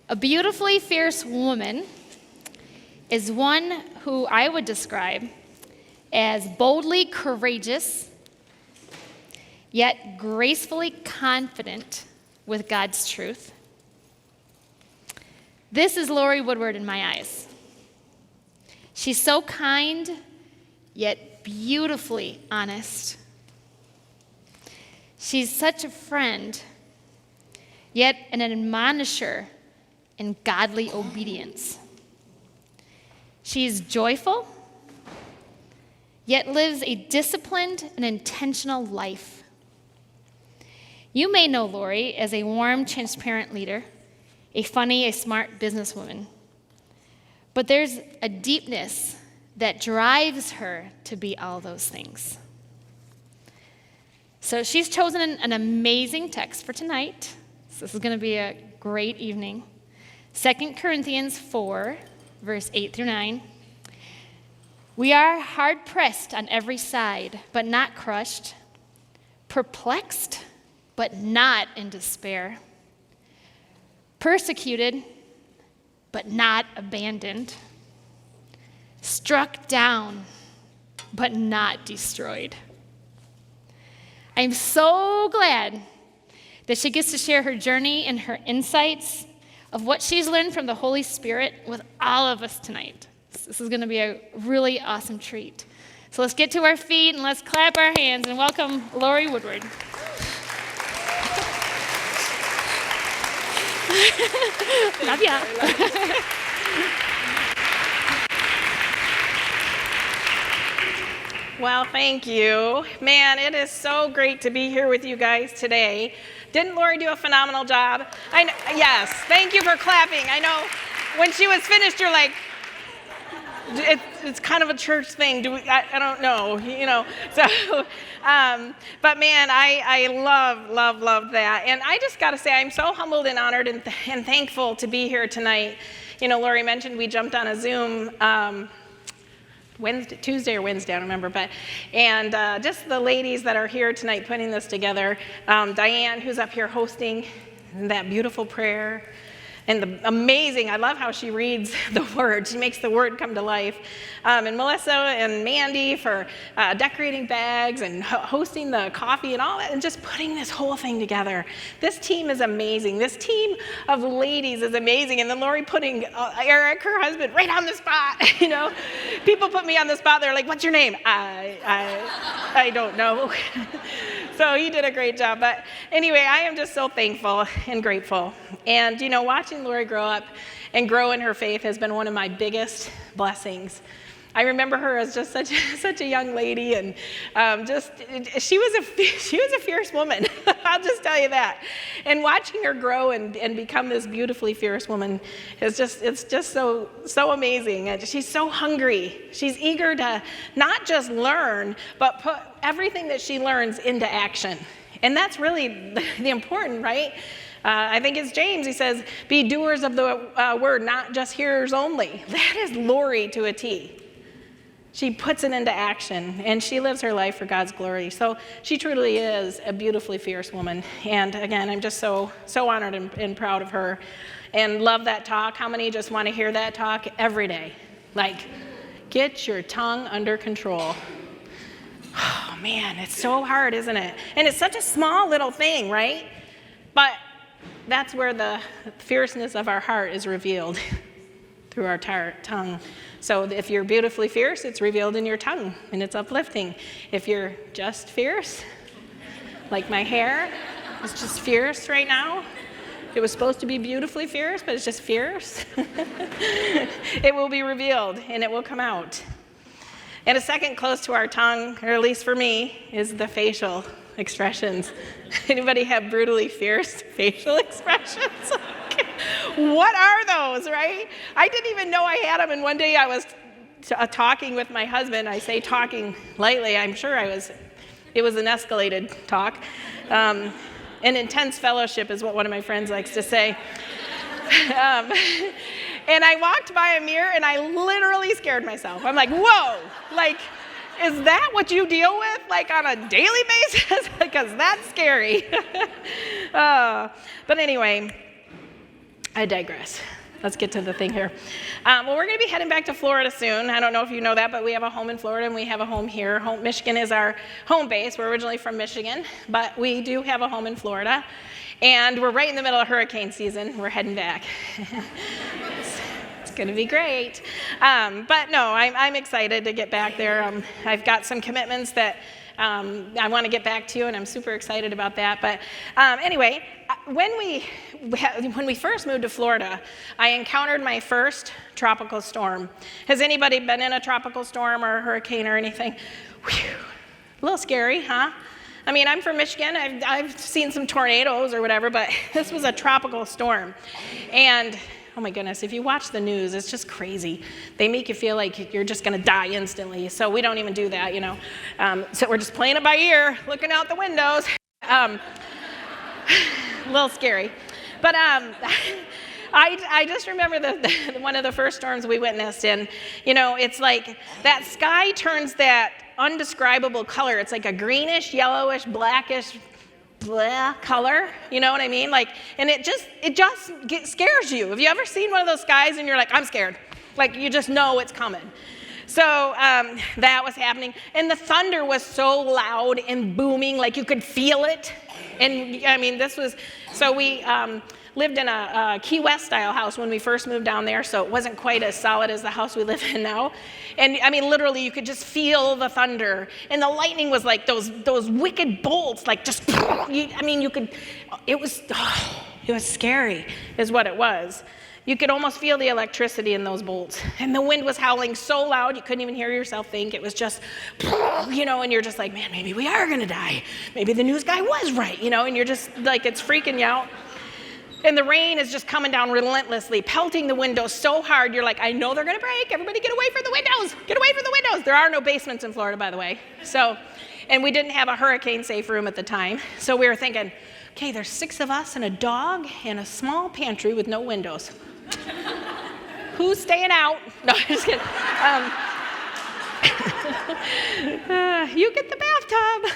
A beautifully fierce woman is one who I would describe as boldly courageous, yet gracefully confident with God's truth. This is Laurie Woodward in my eyes. She's so kind, yet beautifully honest. She's such a friend, yet an admonisher in godly obedience. She is joyful, yet lives a disciplined and intentional life. You may know Laurie as a warm, transparent leader, a funny, a smart businesswoman. But there's a deepness that drives her to be all those things. So she's chosen an amazing text for tonight. So this is going to be a great evening. 2 Corinthians 4, verse 8 through 9. We are hard-pressed on every side, but not crushed, perplexed, but not in despair, persecuted, but not abandoned, struck down, but not destroyed. I'm so glad that she gets to share her journey and her insights of what she's learned from the Holy Spirit with all of us tonight. This is going to be a really awesome treat. So let's get to our feet and let's clap our hands and welcome Laurie Woodward. Love ya. Well, thank you. Man, it is so great to be here with you guys today. Didn't Laurie do a phenomenal job? Yes, thank you for clapping. I know when she was finished, you're like, it's kind of a church thing. I don't know, you know. So, but man, I love that. And I just got to say, I'm so humbled and honored and thankful to be here tonight. You know, Laurie mentioned we jumped on a Zoom Tuesday or Wednesday, I don't remember, and just the ladies that are here tonight putting this together. Diane, who's up here hosting that beautiful prayer. And the amazing, I love how she reads the word. She makes the word come to life. And Melissa and Mandy for decorating bags and hosting the coffee and all that, and just putting this whole thing together. This team is amazing. This team of ladies is amazing. And then Laurie putting Eric, her husband, right on the spot. You know, people put me on the spot. They're like, "What's your name?" I don't know. So he did a great job. But anyway, I am just so thankful and grateful. And, you know, watching Laurie grow up and grow in her faith has been one of my biggest blessings. I remember her as just such a young lady, and she was a fierce woman. I'll just tell you that. And watching her grow and become this beautifully fierce woman it's just so amazing. And she's so hungry. She's eager to not just learn, but put everything that she learns into action. And that's really the important, right? I think it's James. He says, "Be doers of the word, not just hearers only." That is Laurie to a T. She puts it into action, and she lives her life for God's glory. So she truly is a beautifully fierce woman. And again, I'm just so honored and proud of her and love that talk. How many just want to hear that talk every day? Like, get your tongue under control. Oh man, it's so hard, isn't it? And it's such a small little thing, right? But that's where the fierceness of our heart is revealed, through our tongue. So if you're beautifully fierce, it's revealed in your tongue, and it's uplifting. If you're just fierce, like my hair is just fierce right now. It was supposed to be beautifully fierce, but it's just fierce. It will be revealed, and it will come out. And a second close to our tongue, or at least for me, is the facial expressions. Anybody have brutally fierce facial expressions? What are those, right? I didn't even know I had them, and one day I was talking with my husband. I say talking lightly. I'm sure it was an escalated talk. An intense fellowship is what one of my friends likes to say. And I walked by a mirror, and I literally scared myself. I'm like, whoa, like, is that what you deal with, like, on a daily basis? Because that's scary. But anyway, I digress. Let's get to the thing here. Well, we're going to be heading back to Florida soon. I don't know if you know that, but we have a home in Florida and we have a home here. Michigan is our home base. We're originally from Michigan, but we do have a home in Florida. And we're right in the middle of hurricane season. We're heading back. It's going to be great. But no, I'm excited to get back there. I've got some commitments that I want to get back to, and I'm super excited about that. But anyway, when we first moved to Florida, I encountered my first tropical storm. Has anybody been in a tropical storm or a hurricane or anything? Whew. A little scary, huh? I mean, I'm from Michigan. I've seen some tornadoes or whatever, but this was a tropical storm. And oh my goodness, if you watch the news, it's just crazy. They make you feel like you're just going to die instantly. So we don't even do that, you know. So we're just playing it by ear, looking out the windows. A little scary. But I just remember one of the first storms we witnessed. And, you know, it's like that sky turns that undescribable color. It's like a greenish, yellowish, blackish, blah color, you know what I mean? Like, and it just scares you. Have you ever seen one of those skies and you're like, I'm scared? Like, you just know it's coming. So that was happening. And the thunder was so loud and booming, like you could feel it. And I mean, so we lived in a Key West style house when we first moved down there, so it wasn't quite as solid as the house we live in now. And I mean, literally, you could just feel the thunder. And the lightning was like those wicked bolts, like just, it was scary, is what it was. You could almost feel the electricity in those bolts. And the wind was howling so loud, you couldn't even hear yourself think. It was just, you know, and you're just like, man, maybe we are going to die. Maybe the news guy was right, you know, and you're just like, it's freaking you out. And the rain is just coming down relentlessly, pelting the windows so hard, you're like, I know they're going to break. Everybody get away from the windows. Get away from the windows. There are no basements in Florida, by the way. So, and we didn't have a hurricane-safe room at the time. So we were thinking, okay, there's 6 of us and a dog and a small pantry with no windows. Who's staying out? No, I'm just kidding. You get the bathtub.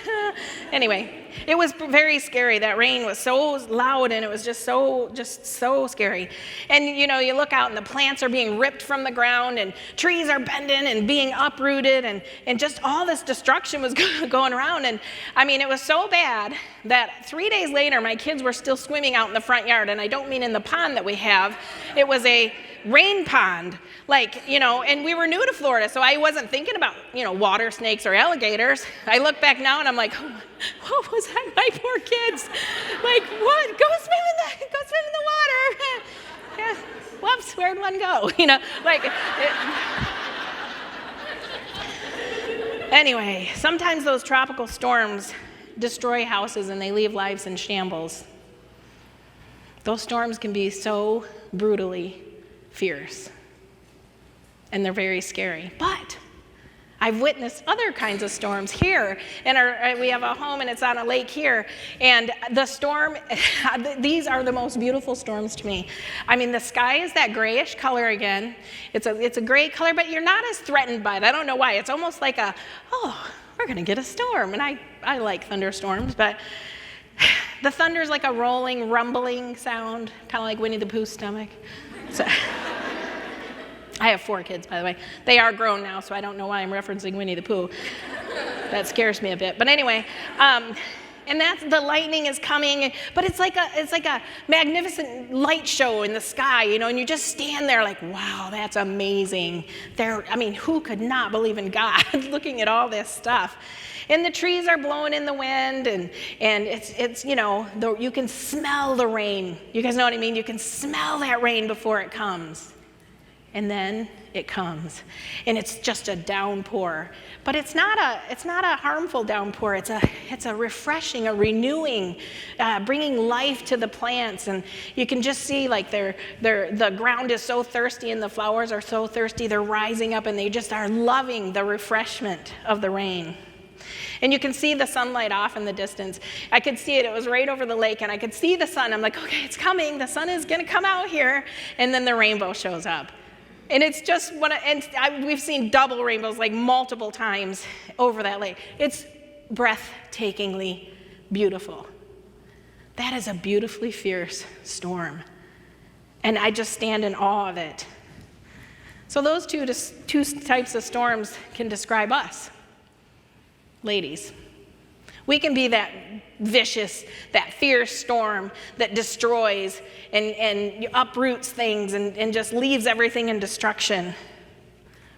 Anyway, it was very scary. That rain was so loud and it was just so scary. And you know, you look out and the plants are being ripped from the ground and trees are bending and being uprooted and just all this destruction was going around. And I mean, it was so bad that 3 days later, my kids were still swimming out in the front yard. And I don't mean in the pond that we have. It was a rain pond, like, you know, and we were new to Florida, so I wasn't thinking about, you know, water snakes or alligators. I look back now and I'm like, oh, what was that? My poor kids. Like, what? Go swim in the water. Yeah. Whoops, where'd one go? You know, like, anyway, sometimes those tropical storms destroy houses and they leave lives in shambles. Those storms can be so brutally fierce, and they're very scary. But I've witnessed other kinds of storms here, and we have a home and it's on a lake here, and the storm, these are the most beautiful storms to me. I mean, the sky is that grayish color again. It's a gray color, but you're not as threatened by it. I don't know why. It's almost like we're gonna get a storm, and I like thunderstorms, but the thunder is like a rolling, rumbling sound, kind of like Winnie the Pooh's stomach. So, I have 4 kids, by the way. They are grown now, so I don't know why I'm referencing Winnie the Pooh. That scares me a bit. But anyway, and that's the lightning is coming, but it's like a magnificent light show in the sky, you know, and you just stand there like, wow, that's amazing. Who could not believe in God looking at all this stuff? And the trees are blowing in the wind, and it's you know, you can smell the rain. You guys know what I mean? You can smell that rain before it comes. And then it comes, and it's just a downpour. But it's not a harmful downpour. It's a refreshing, a renewing, bringing life to the plants. And you can just see like the ground is so thirsty, and the flowers are so thirsty. They're rising up, and they just are loving the refreshment of the rain. And you can see the sunlight off in the distance. I could see it. It was right over the lake, and I could see the sun. I'm like, okay, it's coming. The sun is going to come out here. And then the rainbow shows up. And it's just, we've seen double rainbows like multiple times over that lake. It's breathtakingly beautiful. That is a beautifully fierce storm. And I just stand in awe of it. So those two types of storms can describe us, ladies. We can be that vicious, that fierce storm that destroys and uproots things and just leaves everything in destruction.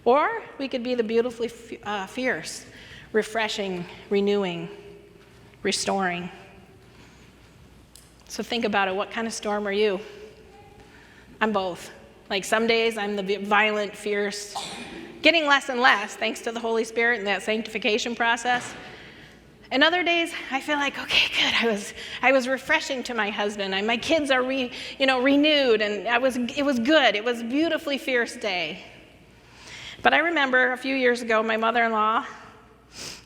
Or we could be the beautifully fierce, refreshing, renewing, restoring. So think about it. What kind of storm are you? I'm both. Like some days I'm the violent, fierce, getting less and less thanks to the Holy Spirit and that sanctification process. And other days I feel like, okay, good. I was refreshing to my husband. My kids are renewed, and it was good. It was a beautifully fierce day. But I remember a few years ago, my mother-in-law,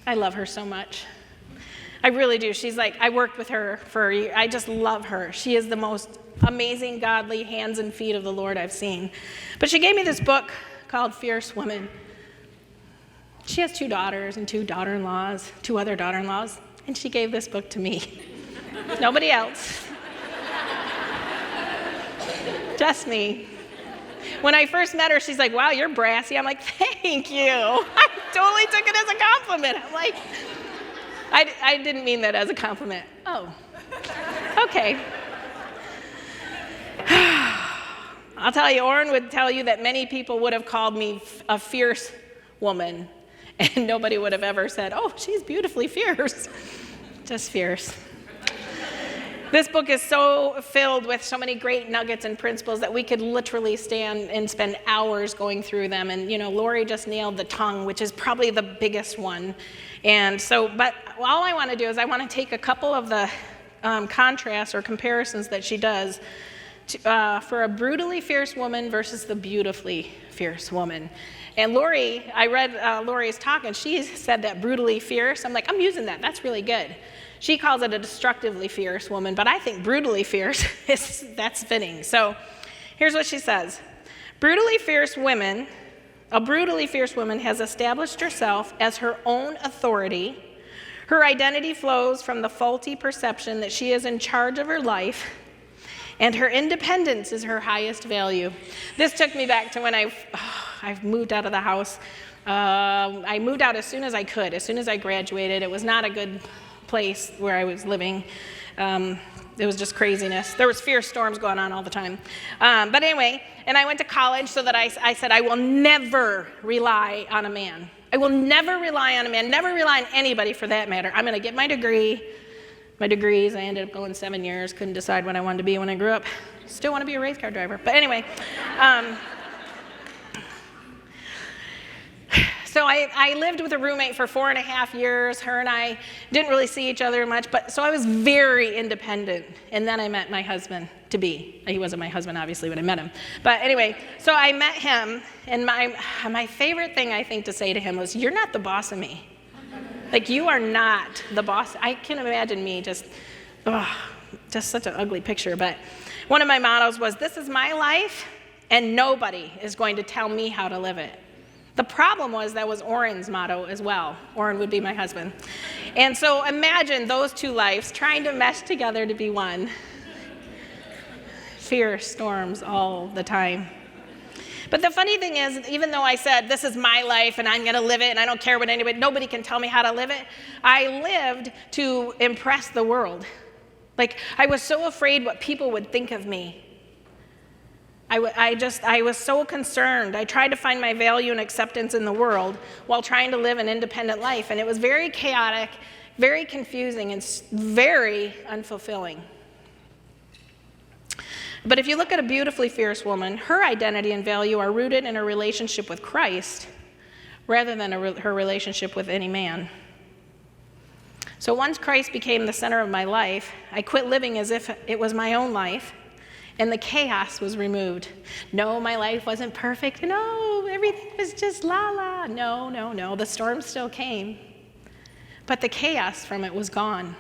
I love her so much. I really do. She's like, I worked with her for a year. I just love her. She is the most amazing, godly hands and feet of the Lord I've seen. But she gave me this book called Fierce Woman. She has 2 daughters and 2 daughter-in-laws, 2 other daughter-in-laws, and she gave this book to me. Nobody else. Just me. When I first met her, she's like, wow, you're brassy. I'm like, thank you. I totally took it as a compliment. I'm like, I didn't mean that as a compliment. Oh, okay. I'll tell you, Orrin would tell you that many people would have called me a fierce woman, and nobody would have ever said, oh, she's beautifully fierce. Just fierce. This book is so filled with so many great nuggets and principles that we could literally stand and spend hours going through them. And, Laurie just nailed the tongue, which is probably the biggest one. And so, but all I want to do is I want to take a couple of the contrasts or comparisons that she does for a brutally fierce woman versus the beautifully fierce woman. And Laurie, I read Laurie's talk, and she said that brutally fierce. I'm like, I'm using that. That's really good. She calls it a destructively fierce woman, but I think brutally fierce, that's fitting. So here's what she says. A brutally fierce woman has established herself as her own authority. Her identity flows from the faulty perception that she is in charge of her life, and her independence is her highest value. This took me back to when I've moved out of the house. I moved out as soon as I could, as soon as I graduated. It was not a good place where I was living. It was just craziness. There was fierce storms going on all the time. But anyway, and I went to college so that I said, I will never rely on a man. I will never rely on a man, never rely on anybody for that matter. I'm going to get my degree. My degrees, I ended up going 7 years, couldn't decide what I wanted to be when I grew up. Still want to be a race car driver. But anyway, so I lived with a roommate for 4.5 years. Her and I didn't really see each other much, but so I was very independent. And then I met my husband-to-be. He wasn't my husband, obviously, when I met him. But anyway, so I met him, and my favorite thing, I think, to say to him was, you're not the boss of me. Like, you are not the boss. I can imagine me just such an ugly picture. But one of my mottos was, this is my life, and nobody is going to tell me how to live it. The problem was that was Orrin's motto as well. Orrin would be my husband. And so imagine those 2 lives trying to mesh together to be one. Fierce storms all the time. But the funny thing is, even though I said, this is my life and I'm going to live it and I don't care what nobody can tell me how to live it, I lived to impress the world. Like, I was so afraid what people would think of me. I was so concerned. I tried to find my value and acceptance in the world while trying to live an independent life. And it was very chaotic, very confusing, and very unfulfilling. But if you look at a beautifully fierce woman, her identity and value are rooted in her relationship with Christ rather than her relationship with any man. So once Christ became the center of my life, I quit living as if it was my own life, and the chaos was removed. No, my life wasn't perfect. No, everything was just la-la. No. The storm still came. But the chaos from it was gone.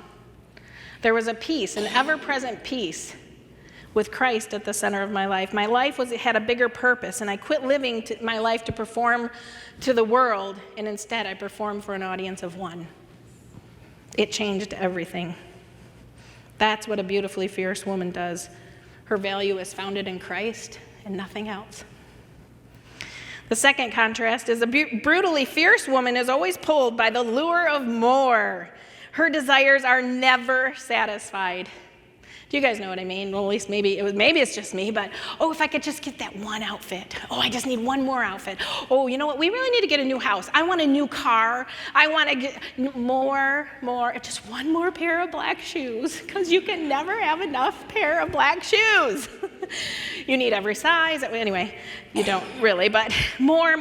There was a peace, an ever-present peace, with Christ at the center of my life. My life had a bigger purpose, and I quit living my life to perform to the world, and instead I performed for an audience of one. It changed everything. That's what a beautifully fierce woman does. Her value is founded in Christ and nothing else. The second contrast is a brutally fierce woman is always pulled by the lure of more. Her desires are never satisfied. Do you guys know what I mean? Well, at least maybe it's just me, but if I could just get that one outfit. I just need one more outfit. You know what? We really need to get a new house. I want a new car. I want to get more, just one more pair of black shoes, because you can never have enough pair of black shoes. You need every size. Anyway, you don't really, but more.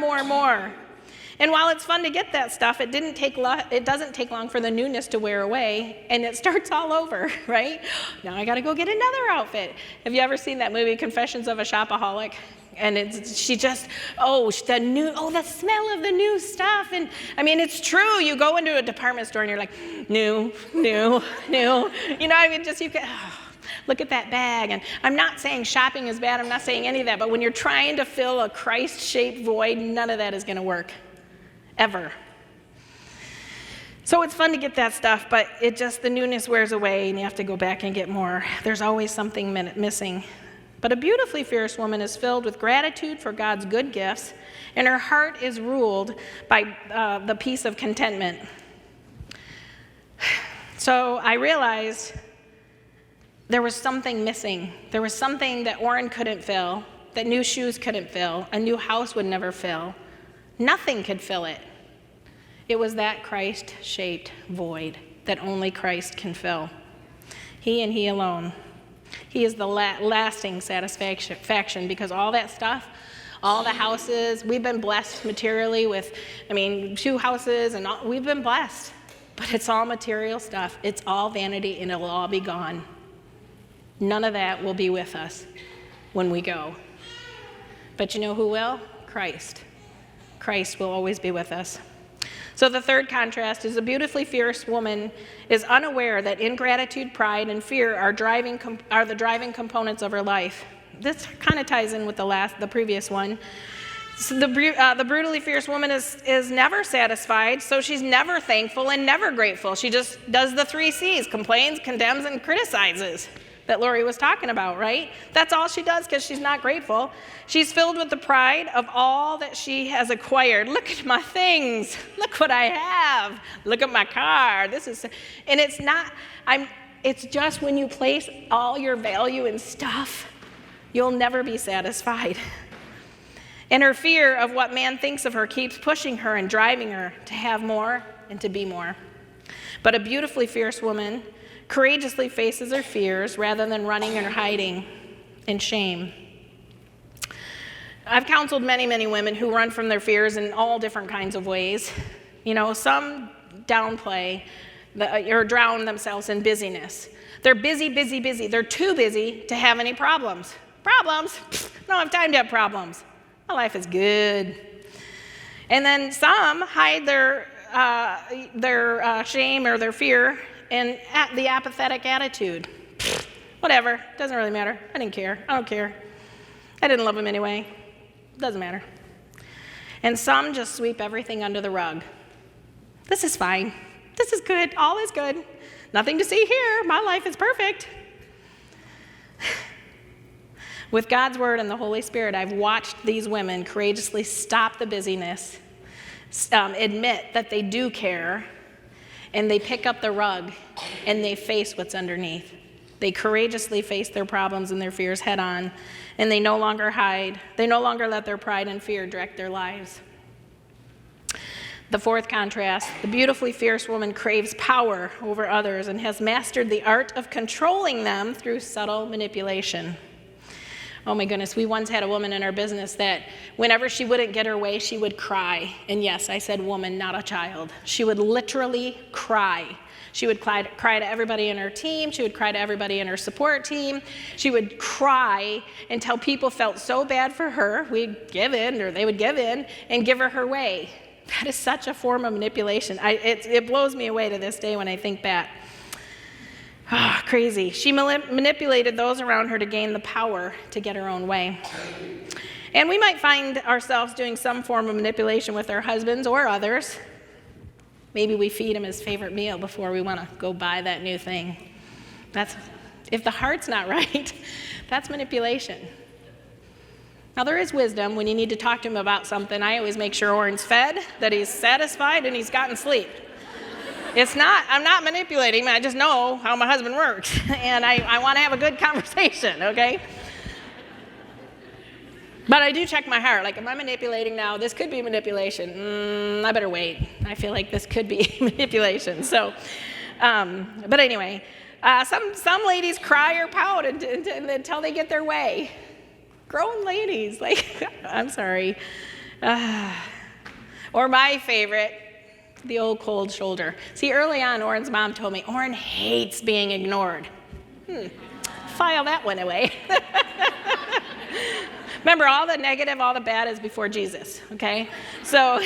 And while it's fun to get that stuff, it doesn't take long for the newness to wear away, and it starts all over, right? Now I got to go get another outfit. Have you ever seen that movie, Confessions of a Shopaholic? And the smell of the new stuff. And I mean, it's true. You go into a department store and you're like, new. You know, look at that bag. And I'm not saying shopping is bad. I'm not saying any of that. But when you're trying to fill a Christ-shaped void, none of that is going to work. Ever. So it's fun to get that stuff, but the newness wears away and you have to go back and get more. There's always something missing. But a beautifully fierce woman is filled with gratitude for God's good gifts, and her heart is ruled by the peace of contentment. So I realized there was something missing. There was something that Orrin couldn't fill, that new shoes couldn't fill, a new house would never fill. Nothing could fill it. It was that Christ-shaped void that only Christ can fill. He and He alone. He is the lasting satisfaction, because all that stuff, all the houses, we've been blessed materially with, 2 houses, and we've been blessed. But it's all material stuff. It's all vanity, and it'll all be gone. None of that will be with us when we go. But you know who will? Christ. Christ will always be with us. So the third contrast is a beautifully fierce woman is unaware that ingratitude, pride, and fear are the driving components of her life. This kind of ties in with the previous one. So the brutally fierce woman is never satisfied, so she's never thankful and never grateful. She just does the 3 C's: complains, condemns, and criticizes, that Laurie was talking about, right? That's all she does, because she's not grateful. She's filled with the pride of all that she has acquired. Look at my things. Look what I have. Look at my car. It's just when you place all your value in stuff, you'll never be satisfied. And her fear of what man thinks of her keeps pushing her and driving her to have more and to be more. But a beautifully fierce woman courageously faces her fears rather than running or hiding in shame. I've counseled many, many women who run from their fears in all different kinds of ways. Some downplay or drown themselves in busyness. They're busy. They're too busy to have any problems. Problems? I don't have time to have problems. My life is good. And then some hide their shame or their fear and the apathetic attitude. Whatever, doesn't really matter. I didn't care. I don't care. I didn't love him anyway. Doesn't matter. And some just sweep everything under the rug. This is fine. This is good. All is good. Nothing to see here. My life is perfect. With God's word and the Holy Spirit, I've watched these women courageously stop the busyness, admit that they do care, and they pick up the rug and they face what's underneath. They courageously face their problems and their fears head on, and they no longer hide. They no longer let their pride and fear direct their lives. The fourth contrast, the beautifully fierce woman craves power over others and has mastered the art of controlling them through subtle manipulation. Oh my goodness, we once had a woman in our business that whenever she wouldn't get her way, she would cry. And yes, I said woman, not a child. She would literally cry. She would cry to everybody in her team. She would cry to everybody in her support team. She would cry until people felt so bad for her, we'd give in, or they would give in, and give her way. That is such a form of manipulation. It blows me away to this day when I think back. Crazy. She manipulated those around her to gain the power to get her own way. And we might find ourselves doing some form of manipulation with our husbands or others. Maybe we feed him his favorite meal before we want to go buy that new thing. If the heart's not right, that's manipulation. Now, there is wisdom when you need to talk to him about something. I always make sure Oren's fed, that he's satisfied, and he's gotten sleep. I'm not manipulating him. I just know how my husband works, and I want to have a good conversation, okay? But I do check my heart. Like, am I manipulating now? This could be manipulation. I better wait. I feel like this could be manipulation. So, but anyway, some ladies cry or pout until they get their way. Grown ladies, like, I'm sorry. Or my favorite, the old cold shoulder. See, early on, Oren's mom told me, Oren hates being ignored. File that one away. Remember, all the negative, all the bad is before Jesus, okay? So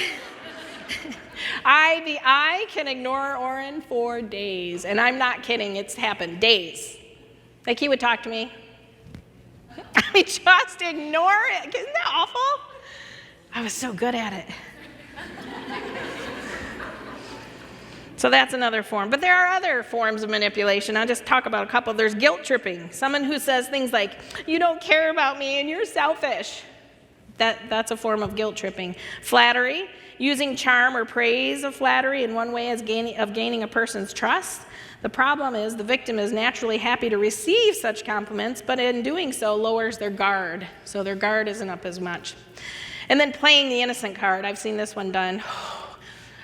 I can ignore Oren for days, and I'm not kidding. It's happened, days. Like, he would talk to me. I mean, just ignore it. Isn't that awful? I was so good at it. So that's another form. But there are other forms of manipulation. I'll just talk about a couple. There's guilt tripping. Someone who says things like, you don't care about me and you're selfish. That's a form of guilt tripping. Flattery, using charm or praise of flattery in one way of gaining a person's trust. The problem is the victim is naturally happy to receive such compliments, but in doing so lowers their guard. So their guard isn't up as much. And then playing the innocent card. I've seen this one done.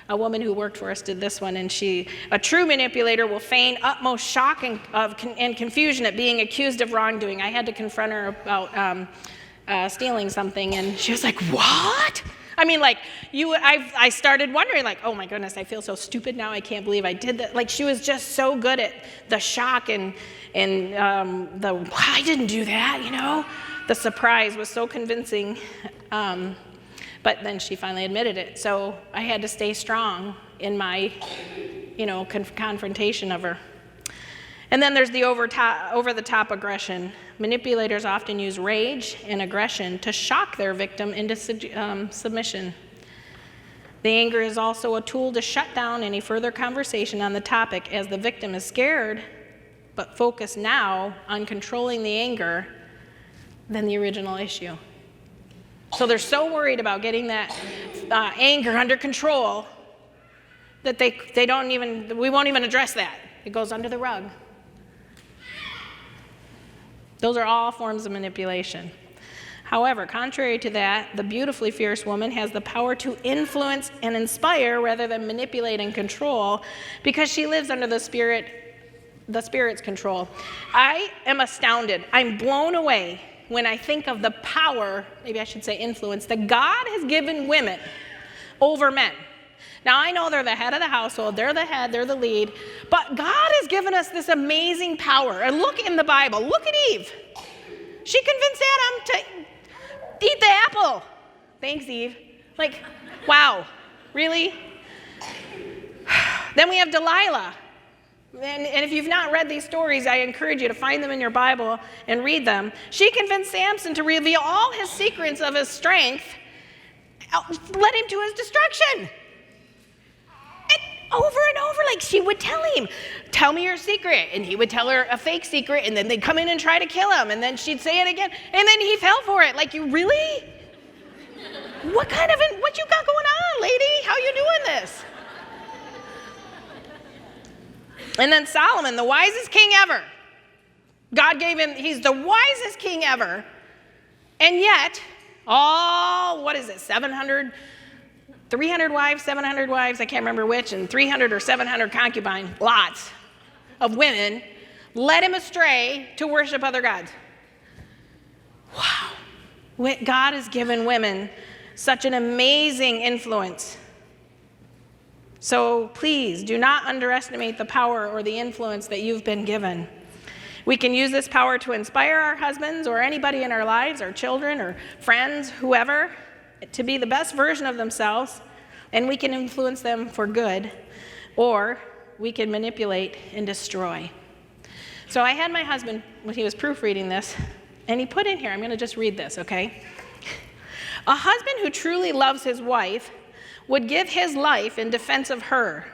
A woman who worked for us did this one, and a true manipulator will feign utmost shock and confusion at being accused of wrongdoing. I had to confront her about stealing something, and she was like, what? I mean, like, I started wondering, like, oh my goodness, I feel so stupid now, I can't believe I did that. Like, she was just so good at the shock and I didn't do that, you know? The surprise was so convincing. But then she finally admitted it. So I had to stay strong in my, confrontation of her. And then there's the over-the-top aggression. Manipulators often use rage and aggression to shock their victim into submission. The anger is also a tool to shut down any further conversation on the topic, as the victim is scared, but focused now on controlling the anger than the original issue. So they're so worried about getting that anger under control that we won't even address that. It goes under the rug. Those are all forms of manipulation. However, contrary to that, the beautifully fierce woman has the power to influence and inspire rather than manipulate and control, because she lives under the Spirit's control. I am astounded. I'm blown away when I think of the power, maybe I should say influence, that God has given women over men. Now, I know they're the head of the household, they're the head, they're the lead, but God has given us this amazing power. And look in the Bible, look at Eve. She convinced Adam to eat the apple. Thanks, Eve. Like, wow, really? Then we have Delilah. And if you've not read these stories, I encourage you to find them in your Bible and read them. She convinced Samson to reveal all his secrets of his strength, led him to his destruction. And over, like, she would tell him, tell me your secret. And he would tell her a fake secret, and then they'd come in and try to kill him. And then she'd say it again, and then he fell for it. Like, you really? What you got going on, lady? How you doing this? And then Solomon, the wisest king ever. God gave him, he's the wisest king ever. And yet, 300 wives, 700 wives, I can't remember which, and 300 or 700 concubines, lots of women, led him astray to worship other gods. Wow. God has given women such an amazing influence. So please do not underestimate the power or the influence that you've been given. We can use this power to inspire our husbands or anybody in our lives, our children or friends, whoever, to be the best version of themselves, and we can influence them for good, or we can manipulate and destroy. So I had my husband, when he was proofreading this, and he put in here, I'm going to just read this, okay? A husband who truly loves his wife would give his life in defense of her.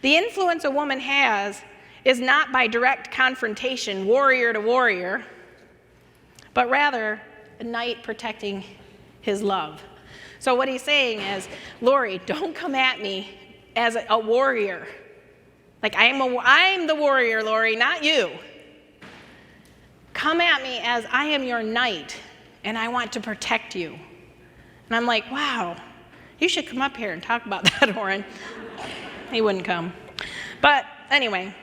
The influence a woman has is not by direct confrontation, warrior to warrior, but rather a knight protecting his love. So what he's saying is, Laurie, don't come at me as a warrior. Like, I'm the warrior, Laurie, not you. Come at me as I am your knight, and I want to protect you. And I'm like, wow, you should come up here and talk about that, Orrin. He wouldn't come. But anyway,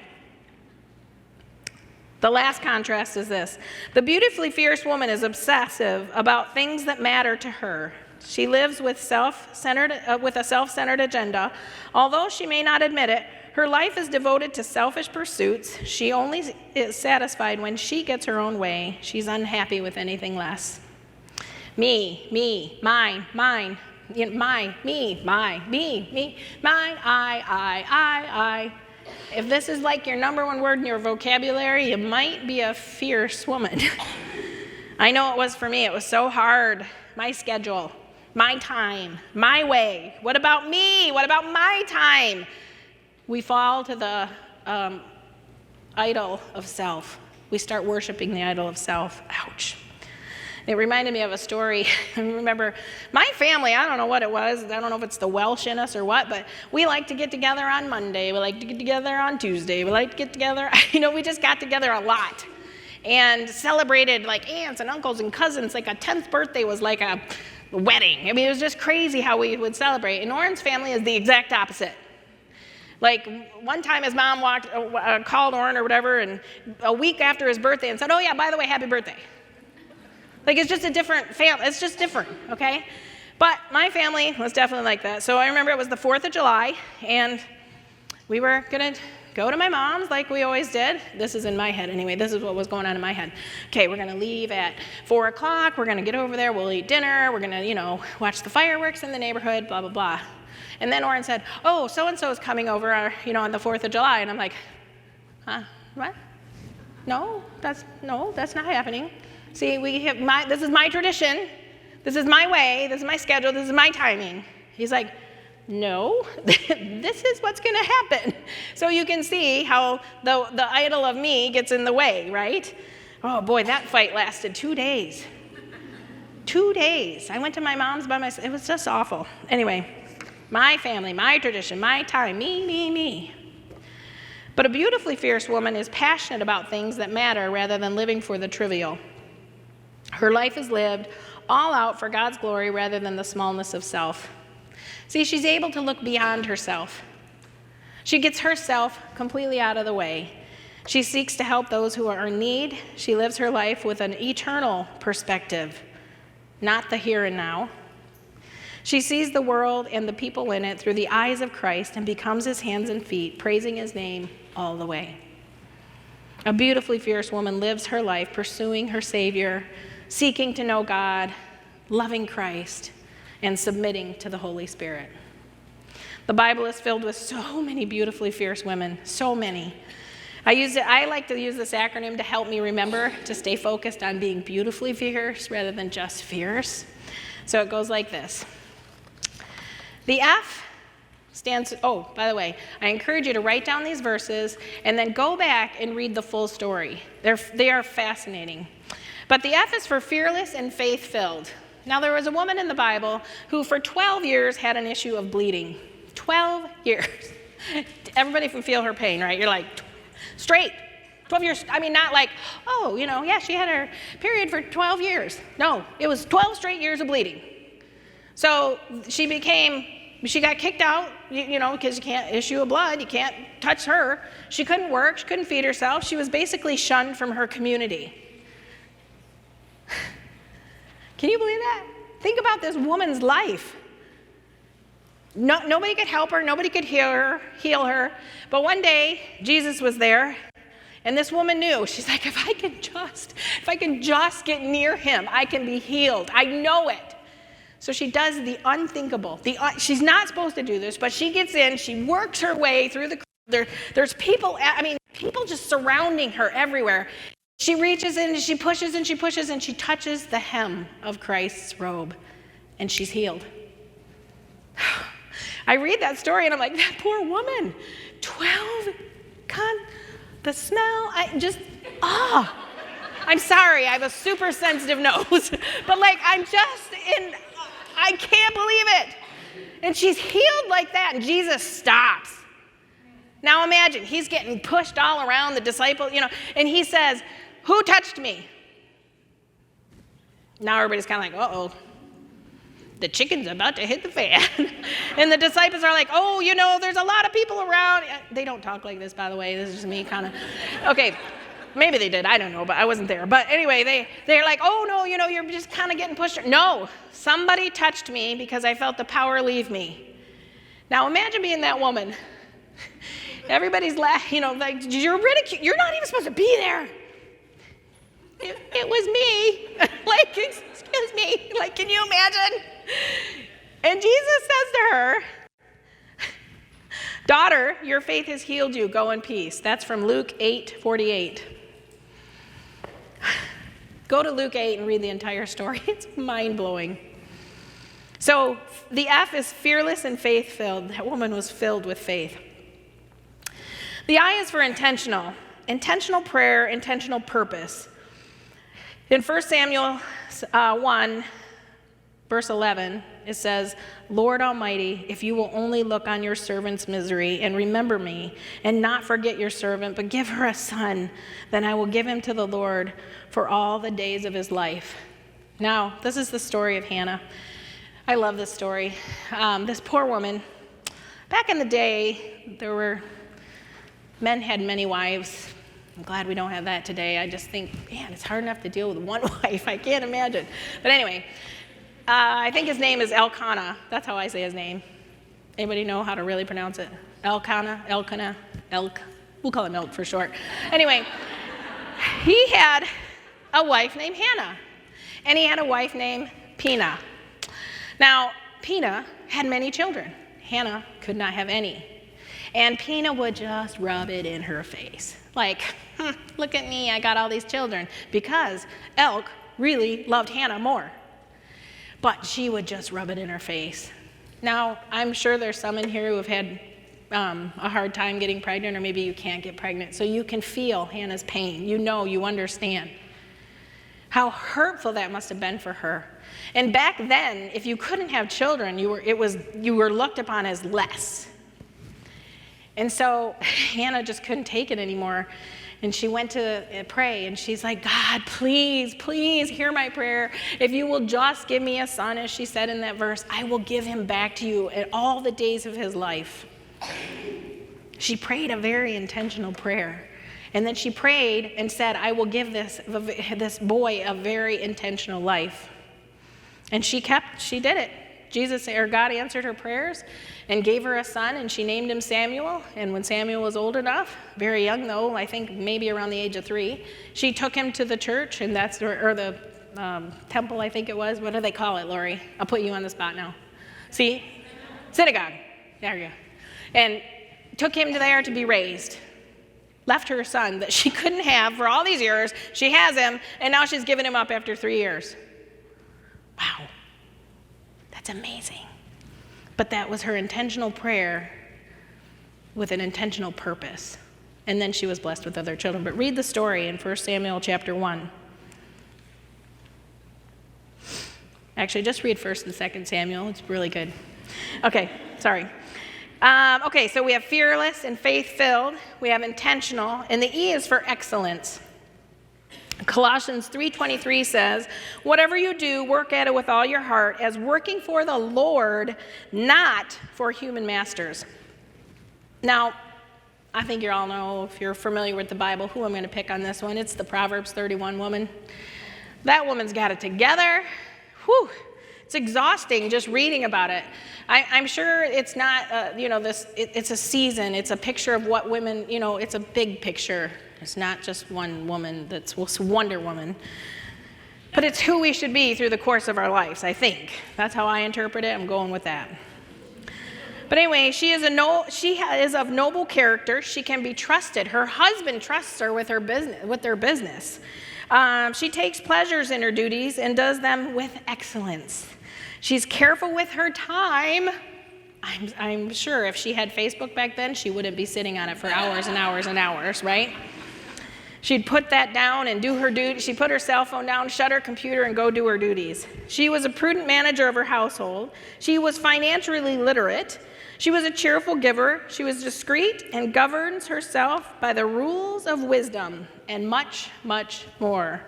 the last contrast is this. The beautifully fierce woman is obsessive about things that matter to her. She lives with a self-centered agenda. Although she may not admit it, her life is devoted to selfish pursuits. She only is satisfied when she gets her own way. She's unhappy with anything less. Me, mine, mine, my, me, mine, I. If this is like your number one word in your vocabulary, you might be a fierce woman. I know it was for me. It was so hard. My schedule, my time, my way. What about me? What about my time? We fall to the idol of self. We start worshiping the idol of self. Ouch. It reminded me of a story. I remember my family, I don't know what it was. I don't know if it's the Welsh in us or what, but we like to get together on Monday. We like to get together on Tuesday. We like to get together. We just got together a lot and celebrated like aunts and uncles and cousins. Like a 10th birthday was like a wedding. I mean, it was just crazy how we would celebrate. And Orrin's family is the exact opposite. Like one time his mom called Orrin or whatever, and a week after his birthday and said, oh yeah, by the way, happy birthday. Like it's just a different family, it's just different, okay? But my family was definitely like that. So I remember it was the 4th of July, and we were gonna go to my mom's like we always did. This is in my head anyway, this is what was going on in my head. Okay, we're gonna leave at 4 o'clock, we're gonna get over there, we'll eat dinner, we're gonna, watch the fireworks in the neighborhood, blah, blah, blah. And then Orrin said, oh, so-and-so is coming over, on the 4th of July. And I'm like, huh, what? No, that's not happening. See, this is my tradition. This is my way. This is my schedule. This is my timing. He's like, no, this is what's going to happen. So you can see how the idol of me gets in the way, right? Oh, boy, that fight lasted 2 days. 2 days. I went to my mom's by myself. It was just awful. Anyway. My family, my tradition, my time, me. But a beautifully fierce woman is passionate about things that matter rather than living for the trivial. Her life is lived all out for God's glory rather than the smallness of self. See, she's able to look beyond herself. She gets herself completely out of the way. She seeks to help those who are in need. She lives her life with an eternal perspective, not the here and now. She sees the world and the people in it through the eyes of Christ and becomes his hands and feet, praising his name all the way. A beautifully fierce woman lives her life pursuing her Savior, seeking to know God, loving Christ, and submitting to the Holy Spirit. The Bible is filled with so many beautifully fierce women, so many. I like to use this acronym to help me remember to stay focused on being beautifully fierce rather than just fierce. So it goes like this. The F stands, by the way, I encourage you to write down these verses and then go back and read the full story. They are fascinating. But the F is for fearless and faith-filled. Now, there was a woman in the Bible who for 12 years had an issue of bleeding. 12 years. Everybody can feel her pain, right? You're like, straight. 12 years. I mean, not like, she had her period for 12 years. No, it was 12 straight years of bleeding. So she got kicked out, because you can't issue a blood, you can't touch her. She couldn't work, she couldn't feed herself. She was basically shunned from her community. Can you believe that? Think about this woman's life. Nobody could help her, nobody could heal her. But one day, Jesus was there, and this woman knew. She's like, if I can just get near him, I can be healed. I know it. So she does the unthinkable. She's not supposed to do this, but she gets in, she works her way through the crowd. There's people, people just surrounding her everywhere. She reaches in, and she pushes, and she pushes, and she touches the hem of Christ's robe, and she's healed. I read that story, and I'm like, that poor woman, The smell, I'm sorry, I have a super sensitive nose, but like I can't believe it. And she's healed like that, and Jesus stops. Now imagine, he's getting pushed all around, the disciples, and he says, who touched me? Now everybody's kind of like, uh-oh, the chicken's about to hit the fan. And the disciples are like, oh, there's a lot of people around. They don't talk like this, by the way. This is just me kind of. Okay, maybe they did. I don't know, but I wasn't there. But anyway, they're like, oh, no, you're just kind of getting pushed. No, somebody touched me because I felt the power leave me. Now imagine being that woman. Everybody's laughing, like, you're ridiculed. You're not even supposed to be there. It was me. Like, excuse me. Like, can you imagine? And Jesus says to her, daughter, your faith has healed you. Go in peace. That's from Luke 8:48. Go to Luke 8 and read the entire story. It's mind-blowing. So the F is fearless and faith-filled. That woman was filled with faith. The I is for intentional. Intentional prayer, intentional purpose. In 1 Samuel 1, verse 11, it says, Lord Almighty, if you will only look on your servant's misery and remember me and not forget your servant, but give her a son, then I will give him to the Lord for all the days of his life. Now, this is the story of Hannah. I love this story. This poor woman, back in the day, men had many wives. I'm glad we don't have that today. I just think, man, it's hard enough to deal with one wife. I can't imagine. But anyway, I think his name is Elkanah. That's how I say his name. Anybody know how to really pronounce it? Elkanah. We'll call him Elk for short. Anyway, he had a wife named Hannah, and he had a wife named Peninnah. Now, Peninnah had many children. Hannah could not have any. And Peninnah would just rub it in her face. Like, look at me, I got all these children. Because Elk really loved Hannah more. But she would just rub it in her face. Now, I'm sure there's some in here who have had a hard time getting pregnant, or maybe you can't get pregnant. So you can feel Hannah's pain. You understand how hurtful that must have been for her. And back then, if you couldn't have children, you were looked upon as less. And so Hannah just couldn't take it anymore. And she went to pray, and she's like, God, please, please hear my prayer. If you will just give me a son, as she said in that verse, I will give him back to you at all the days of his life. She prayed a very intentional prayer. And then she prayed and said, I will give this boy a very intentional life. And she did it. God answered her prayers and gave her a son, and she named him Samuel. And when Samuel was old enough, very young though, I think maybe around the age of 3, she took him to the church, and or the temple, I think it was. What do they call it, Laurie? I'll put you on the spot now. See? Synagogue. There you go. And took him there to be raised. Left her son that she couldn't have for all these years. She has him, and now she's giving him up after 3 years. Wow. That's amazing. But that was her intentional prayer with an intentional purpose. And then she was blessed with other children. But read the story in 1 Samuel chapter 1. Actually, just read 1 and 2 Samuel. It's really good. Okay, sorry. So we have fearless and faith-filled. We have intentional. And the E is for excellence. Colossians 3:23 says, whatever you do, work at it with all your heart, as working for the Lord, not for human masters. Now, I think you all know, if you're familiar with the Bible, who I'm going to pick on this one. It's the Proverbs 31 woman. That woman's got it together. Whew. It's exhausting just reading about it. I'm sure it's not, it's a season. It's a picture of what women, it's a big picture. It's not just one woman that's Wonder Woman. But it's who we should be through the course of our lives, I think. That's how I interpret it. I'm going with that. But anyway, she is of noble character. She can be trusted. Her husband trusts her with their business. She takes pleasures in her duties and does them with excellence. She's careful with her time. I'm sure if she had Facebook back then, she wouldn't be sitting on it for hours and hours and hours, right? She'd put that down and do her duty. She'd put her cell phone down, shut her computer, and go do her duties. She was a prudent manager of her household. She was financially literate. She was a cheerful giver. She was discreet and governs herself by the rules of wisdom, and much, much more.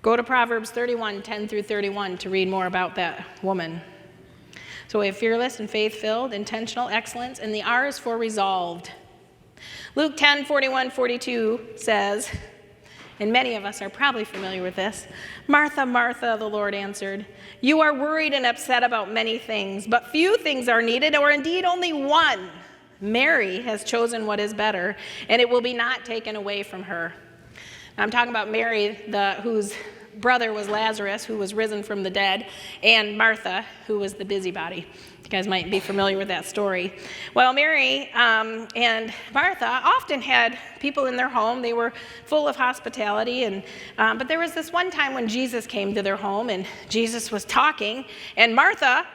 Go to Proverbs 31, 10 through 31 to read more about that woman. So we have fearless and faith-filled, intentional excellence, and the R is for resolved. Luke 10, 41, 42 says, and many of us are probably familiar with this, Martha, Martha, the Lord answered, you are worried and upset about many things, but few things are needed, or indeed only one. Mary has chosen what is better, and it will be not taken away from her. I'm talking about Mary, whose brother was Lazarus, who was risen from the dead, and Martha, who was the busybody. You guys might be familiar with that story. Well, Mary and Martha often had people in their home. They were full of hospitality, but there was this one time when Jesus came to their home, and Jesus was talking, and Martha,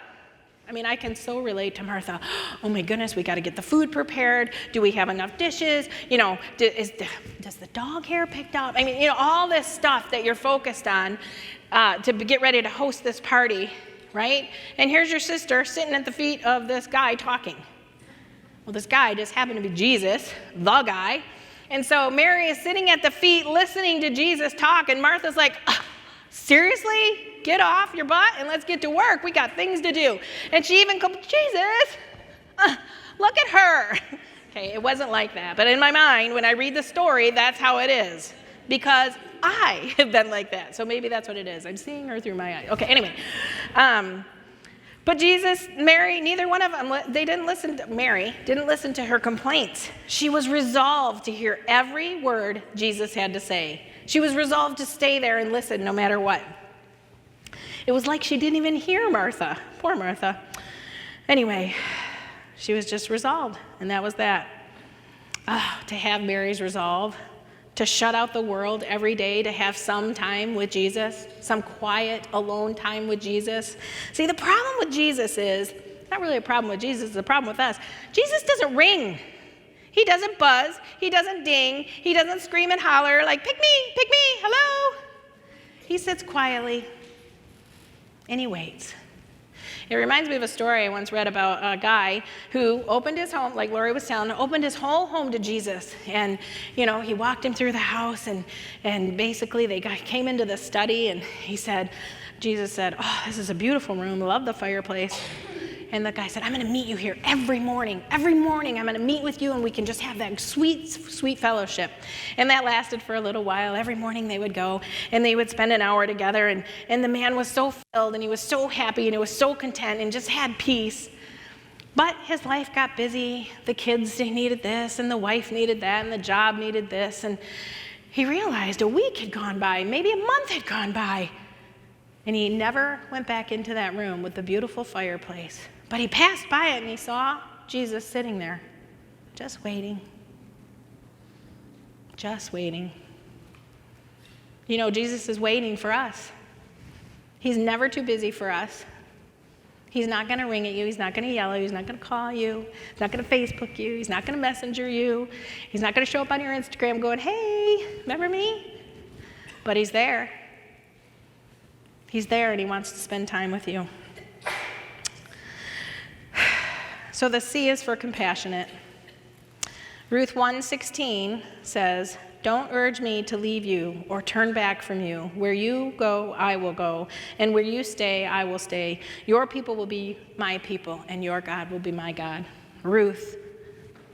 I can so relate to Martha. Oh my goodness, we got to get the food prepared. Do we have enough dishes? Does the dog hair picked up? All this stuff that you're focused on to get ready to host this party, right? And here's your sister sitting at the feet of this guy talking. Well, this guy just happened to be Jesus, the guy. And so Mary is sitting at the feet listening to Jesus talk, and Martha's like, seriously? Get off your butt and let's get to work. We got things to do. And she even comes, Jesus, look at her. Okay, it wasn't like that. But in my mind, when I read the story, that's how it is. Because I have been like that. So maybe that's what it is. I'm seeing her through my eyes. Okay, anyway. But Jesus, Mary, neither one of them, Mary didn't listen to her complaints. She was resolved to hear every word Jesus had to say. She was resolved to stay there and listen no matter what. It was like she didn't even hear Martha. Poor Martha. Anyway, she was just resolved, and that was that. To have Mary's resolve, to shut out the world every day, to have some time with Jesus, some quiet, alone time with Jesus. See, the problem with Jesus is, not really a problem with Jesus, it's a problem with us. Jesus doesn't ring. He doesn't buzz. He doesn't ding. He doesn't scream and holler like, pick me, hello. He sits quietly. And he waits. It reminds me of a story I once read about a guy who opened his home, like Laurie was telling, opened his whole home to Jesus. And, he walked him through the house, and basically they came into the study, and Jesus said, oh, this is a beautiful room. Love the fireplace. And the guy said, I'm going to meet you here every morning. Every morning I'm going to meet with you, and we can just have that sweet, sweet fellowship. And that lasted for a little while. Every morning they would go, and they would spend an hour together. And the man was so filled, and he was so happy, and he was so content, and just had peace. But his life got busy. The kids needed this, and the wife needed that, and the job needed this. And he realized a week had gone by, maybe a month had gone by. And he never went back into that room with the beautiful fireplace. But he passed by it and he saw Jesus sitting there, just waiting. Just waiting. Jesus is waiting for us. He's never too busy for us. He's not going to ring at you. He's not going to yell at you. He's not going to call you. He's not going to Facebook you. He's not going to messenger you. He's not going to show up on your Instagram going, hey, remember me? But he's there. He's there, and he wants to spend time with you. So the C is for compassionate. Ruth 1:16 says, don't urge me to leave you or turn back from you. Where you go, I will go, and where you stay, I will stay. Your people will be my people, and your God will be my God. Ruth,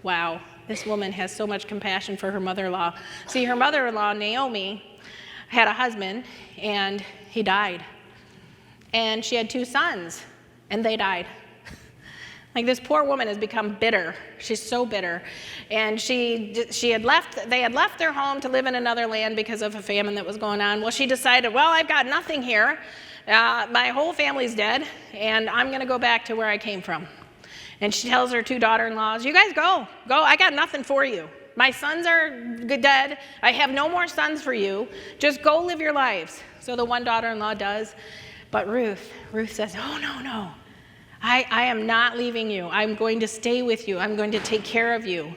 wow, this woman has so much compassion for her mother-in-law. See, her mother-in-law, Naomi, had a husband, and he died. And she had 2 sons, and they died. Like, this poor woman has become bitter. She's so bitter. And they had left their home to live in another land because of a famine that was going on. Well, she decided, well, I've got nothing here. My whole family's dead, and I'm going to go back to where I came from. And she tells her 2 daughter-in-laws, you guys go. I got nothing for you. My sons are dead. I have no more sons for you. Just go live your lives. So the one daughter-in-law does. But Ruth says, oh, no. I am not leaving you. I'm going to stay with you. I'm going to take care of you.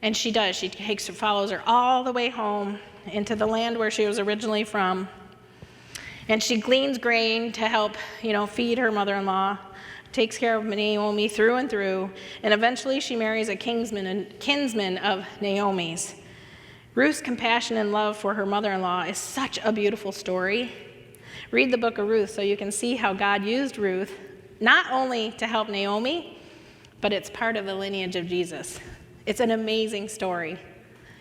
And she does. She follows her all the way home into the land where she was originally from. And she gleans grain to help, feed her mother-in-law, takes care of Naomi through and through, and eventually she marries a kinsman of Naomi's. Ruth's compassion and love for her mother-in-law is such a beautiful story. Read the book of Ruth so you can see how God used Ruth not only to help Naomi, but it's part of the lineage of Jesus. It's an amazing story.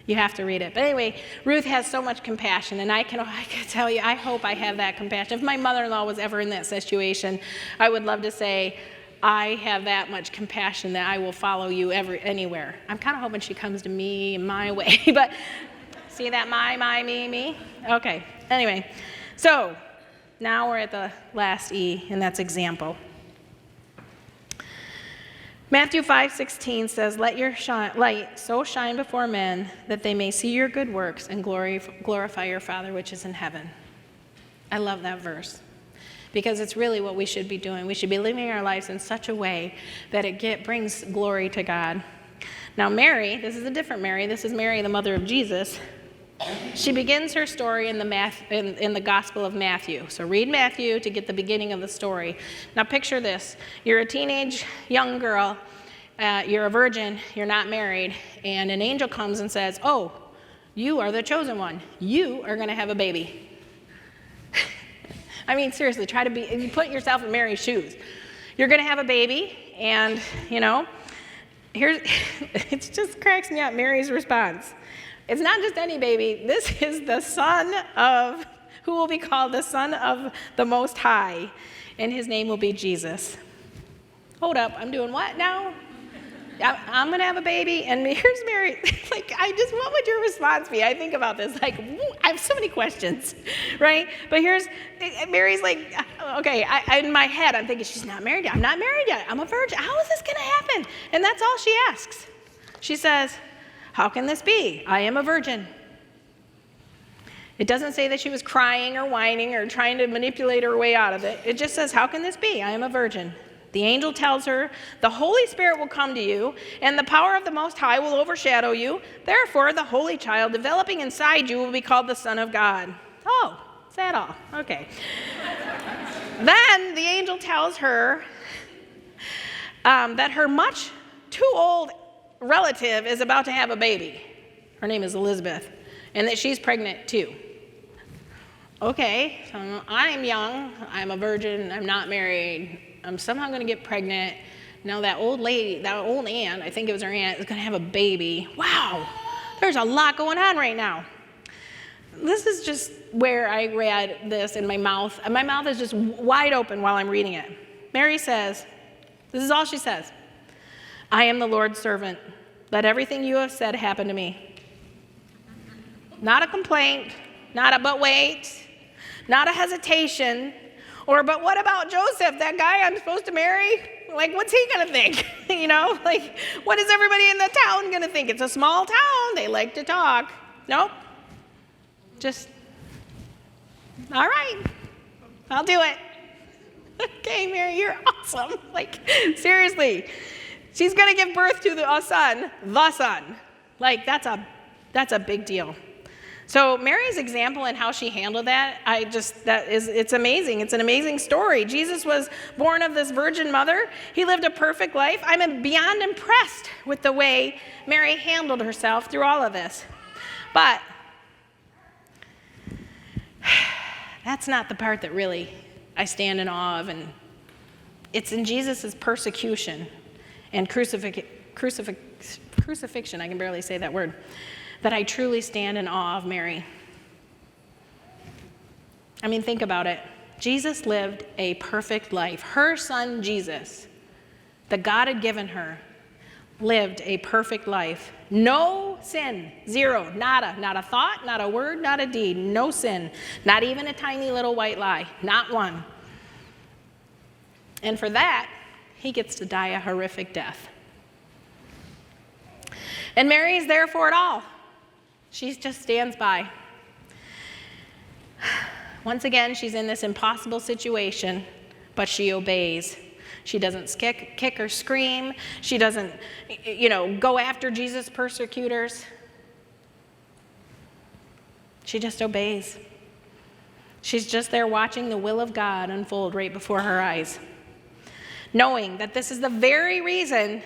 You have to read it. But anyway, Ruth has so much compassion, and I can tell you, I hope I have that compassion. If my mother-in-law was ever in that situation, I would love to say, I have that much compassion that I will follow you anywhere. I'm kind of hoping she comes to me in my way, but see that my, me? Okay, anyway. So now we're at the last E, and that's example. Matthew 5:16 says, "Let your light so shine before men that they may see your good works and glorify your Father which is in heaven." I love that verse because it's really what we should be doing. We should be living our lives in such a way that it brings glory to God. Now Mary, this is a different Mary. This is Mary, the mother of Jesus. She begins her story in the Gospel of Matthew. So read Matthew to get the beginning of the story. Now picture this. You're a teenage young girl. You're a virgin. You're not married. And an angel comes and says, "Oh, you are the chosen one. You are going to have a baby." I mean, seriously, you put yourself in Mary's shoes. You're going to have a baby, and, it just cracks me up, Mary's response. It's not just any baby. This is the son of, who will be called the Son of the Most High, and his name will be Jesus. Hold up, I'm doing what now? I'm going to have a baby, and here's Mary. What would your response be? I think about this, I have so many questions, right? But Mary's like, okay, in my head, I'm thinking, she's not married yet. I'm not married yet. I'm a virgin. How is this going to happen? And that's all she asks. She says, "How can this be? I am a virgin." It doesn't say that she was crying or whining or trying to manipulate her way out of it. It just says, "How can this be? I am a virgin." The angel tells her, "The Holy Spirit will come to you, and the power of the Most High will overshadow you. Therefore, the Holy Child developing inside you will be called the Son of God." Oh, is that all? Okay. Then the angel tells her that her much too old relative is about to have a baby. Her name is Elizabeth, and that she's pregnant too. Okay, so I'm young, I'm a virgin, I'm not married, I'm somehow going to get pregnant. Now that old lady, that old aunt, I think it was her aunt, is going to have a baby. Wow, there's a lot going on right now. This is just where I read this in my mouth. And my mouth is just wide open while I'm reading it. Mary says, this is all she says, "I am the Lord's servant. Let everything you have said happen to me." Not a complaint, not a "but wait," not a hesitation, or "but what about Joseph, that guy I'm supposed to marry? What's he going to think?" What is everybody in the town going to think? It's a small town. They like to talk. Nope. Just, all right, I'll do it. Okay, Mary, you're awesome. Seriously. She's going to give birth to a son, the son. That's a big deal. So Mary's example and how she handled that, it's amazing. It's an amazing story. Jesus was born of this virgin mother. He lived a perfect life. I'm beyond impressed with the way Mary handled herself through all of this. But that's not the part that really I stand in awe of. And it's in Jesus' persecution and crucifixion, I can barely say that word, that I truly stand in awe of Mary. I mean, think about it. Jesus lived a perfect life. Her son, Jesus, that God had given her, lived a perfect life. No sin, zero, nada, not a thought, not a word, not a deed, no sin, not even a tiny little white lie, not one. And for that, he gets to die a horrific death. And Mary is there for it all. She just stands by. Once again, she's in this impossible situation, but she obeys. She doesn't kick or scream. She doesn't, go after Jesus' persecutors. She just obeys. She's just there watching the will of God unfold right before her eyes, knowing that this is the very reason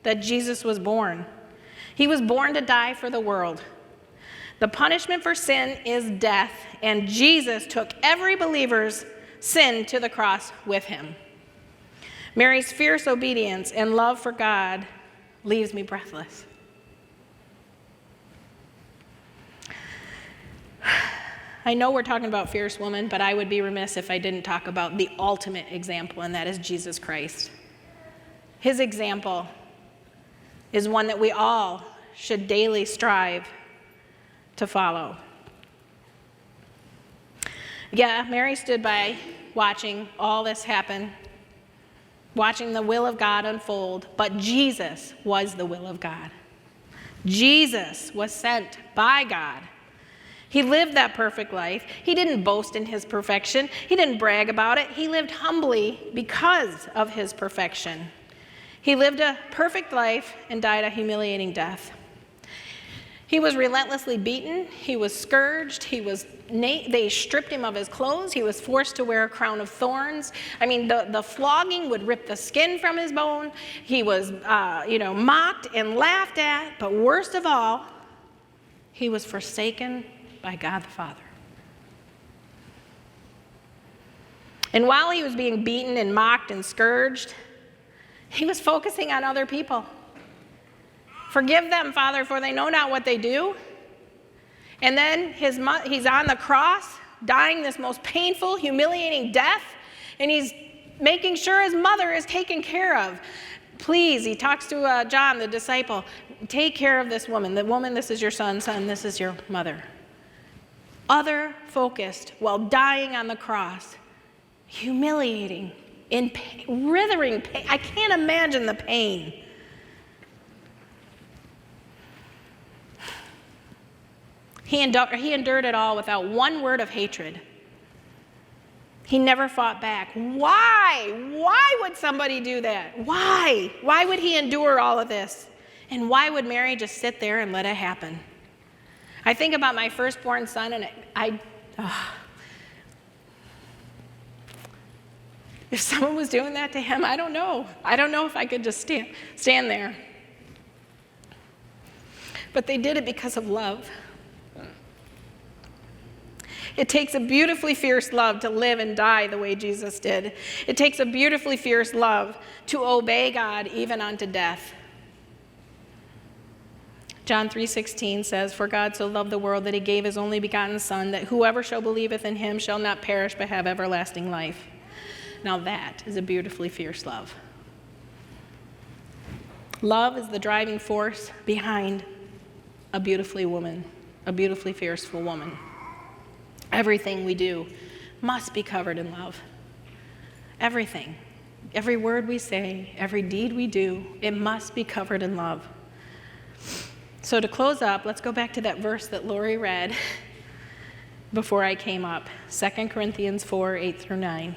that Jesus was born. He was born to die for the world. The punishment for sin is death, and Jesus took every believer's sin to the cross with him. Mary's fierce obedience and love for God leaves me breathless. I know we're talking about fierce women, but I would be remiss if I didn't talk about the ultimate example, and that is Jesus Christ. His example is one that we all should daily strive to follow. Yeah, Mary stood by watching all this happen, watching the will of God unfold, but Jesus was the will of God. Jesus was sent by God. He lived that perfect life. He didn't boast in his perfection. He didn't brag about it. He lived humbly because of his perfection. He lived a perfect life and died a humiliating death. He was relentlessly beaten. He was scourged. They stripped him of his clothes. He was forced to wear a crown of thorns. I mean, the flogging would rip the skin from his bone. He was, mocked and laughed at. But worst of all, he was forsaken by God the Father. And while he was being beaten and mocked and scourged, he was focusing on other people. Forgive them, Father, for they know not what they do. And then he's on the cross, dying this most painful, humiliating death, and he's making sure his mother is taken care of. Please, he talks to John, the disciple, take care of this woman. The woman, this is your son, this is your mother. Other focused while dying on the cross, humiliating, in pain, writhing pain. I can't imagine the pain. He endured it all without one word of hatred. He never fought back. Why? Why would somebody do that? Why? Why would he endure all of this? And why would Mary just sit there and let it happen? I think about my firstborn son, and if someone was doing that to him, I don't know. I don't know if I could just stand there. But they did it because of love. It takes a beautifully fierce love to live and die the way Jesus did. It takes a beautifully fierce love to obey God even unto death. John 3:16 says, "For God so loved the world that he gave his only begotten Son, that whoever shall believeth in him shall not perish but have everlasting life." Now that is a beautifully fierce love. Love is the driving force behind a beautifully fierceful woman. Everything we do must be covered in love. Everything. Every word we say, every deed we do, it must be covered in love. So to close up, let's go back to that verse that Laurie read before I came up, 2 Corinthians 4:8-9.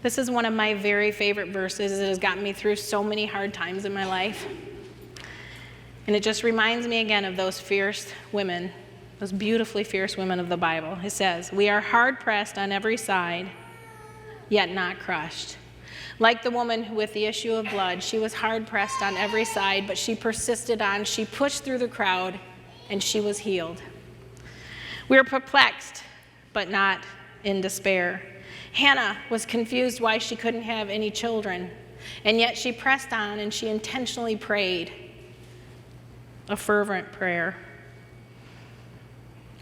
This is one of my very favorite verses. It has gotten me through so many hard times in my life. And it just reminds me again of those fierce women, those beautifully fierce women of the Bible. It says, "We are hard pressed on every side, yet not crushed. Like the woman with the issue of blood, she was hard pressed on every side, but she persisted on. She pushed through the crowd, and she was healed. We are perplexed, but not in despair. Hannah was confused why she couldn't have any children, and yet she pressed on and she intentionally prayed a fervent prayer.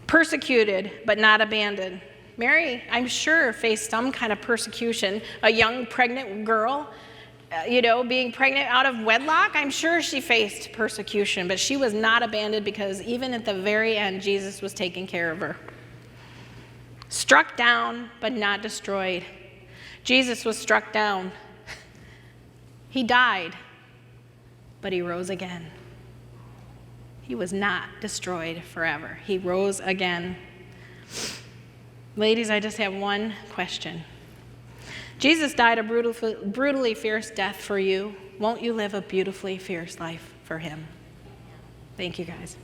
Persecuted, but not abandoned. Mary, I'm sure, faced some kind of persecution. A young pregnant girl, being pregnant out of wedlock, I'm sure she faced persecution, but she was not abandoned because even at the very end, Jesus was taking care of her. Struck down, but not destroyed. Jesus was struck down. He died, but he rose again. He was not destroyed forever. He rose again. Ladies, I just have one question. Jesus died a brutally fierce death for you. Won't you live a beautifully fierce life for him? Thank you, guys.